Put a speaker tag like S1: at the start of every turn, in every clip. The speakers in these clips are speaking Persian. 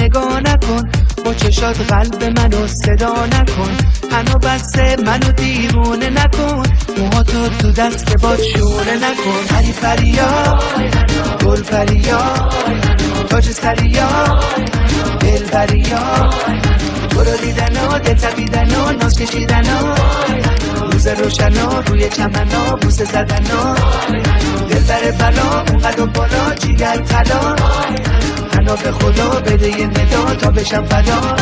S1: نگاه نکن، با چشات قلب منو صدا نکن، هنو بسته منو دیوونه نکن، موهاتو تو دست باد شونه نکن. پری پریا گل پریا تاج سریا دل بریا، برو دیدنا دل تبیدنا ناز کشیدنا، روز روشنا روی چمنا بوسه زدنا، دل بر بلا اونقدر بالا جیگر طلا، حنا به خدا بده یه ندا تا بشم فدا.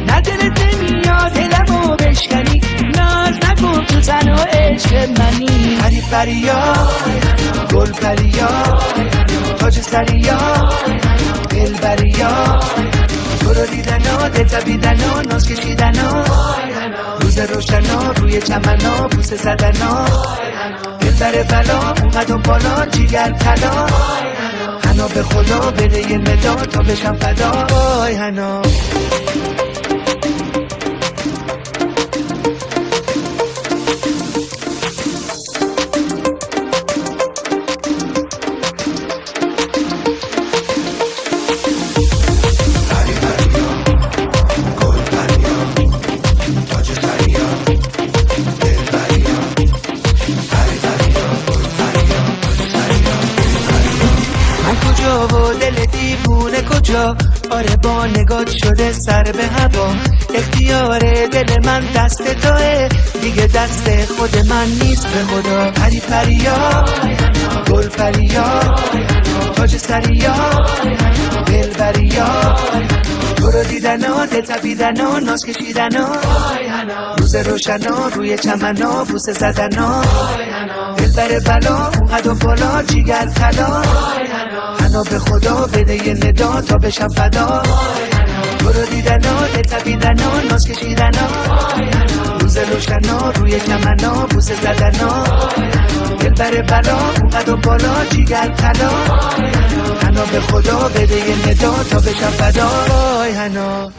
S2: نه دلت نمیاد دلمو بشکنی، ناز نکن تو تن و عشق منی.
S1: پری پریا گل پریا تاج سریا دل بریا، برو دیدنا دل تبیدنا ناز کشیدنا، روز روشنا روی چمنا بوسه زدنا، دل بر بلا اونقدر بالا جیگر طلا، حنا به خدا بده یه ندا تا بشم فدا. وای حنا و دل دیوونه کجا، آره با نگات شده سر به هوا، اختیار دل من دست توه دیگه دست خود من نیست به خدا. پری پریا گل پریا تاج سریا دل بریا، برو دیدنا دل تبیدنا ناز کشیدنا، روز روشنا روی چمنا بوسه زدنا، دل بر بلا اونقدر بالا جیگر طلا، حنا به خدا بده یه ندا تا بشم فدا. برو دیدنا دل تبیدنا ناز کشیدنا، روز روشنا روی چمنا بوسه زدنا، دل بر بلا اونقدر بالا جیگر طلا، حنا به خدا بده یه ندا تا بشم فدا. وای حنا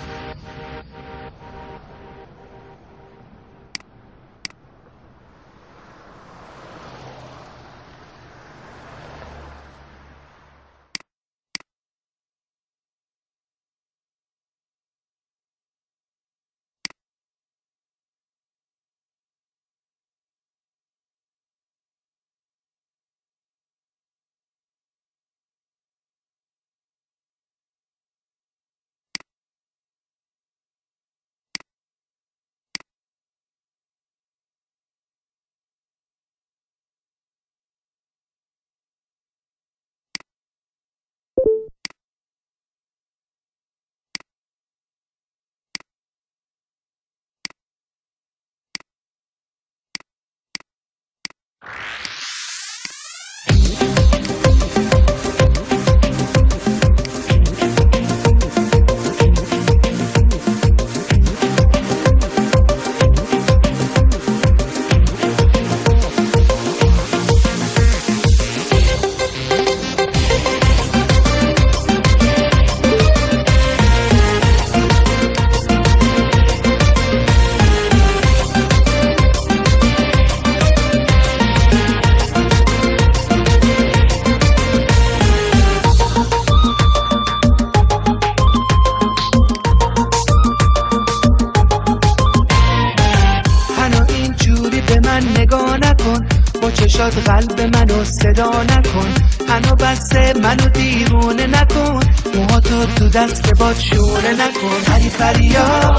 S1: چشات قلب منو صدا نکن، هنو بسته منو دیوونه نکن، موهاتو تو دست باد شونه نکن. پری پریا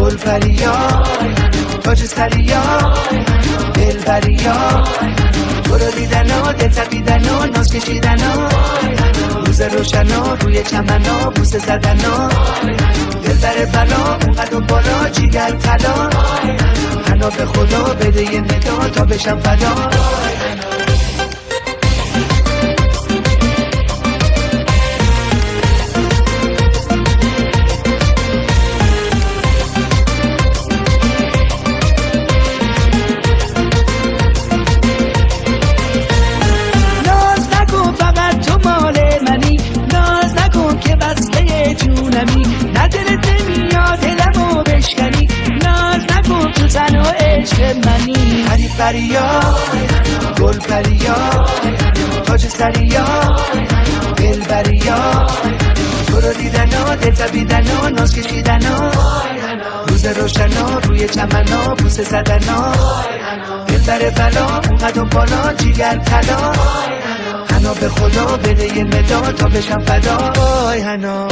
S1: گل پریا تاج سریا دل بریا، برو دیدنا دل تبیدنا ناز کشیدنا، روز روشنا روی چمنا بوسه زدنا، دل بر بلا اونقدر بالا جیگر طلا، حنا به خدا بده یه ندا تا بشم فدا. پریا گل پریا تاج سریا دلبریا تو رو دیدن ها دل تبیدن ها ناز کشیدن ها روز روشن ها روی چمن ها بوسه زدن ها دل بر بلا اونقدر بالا جیگر طلا حنا به خدا بده یه مداد تا بشم فدا وای حنا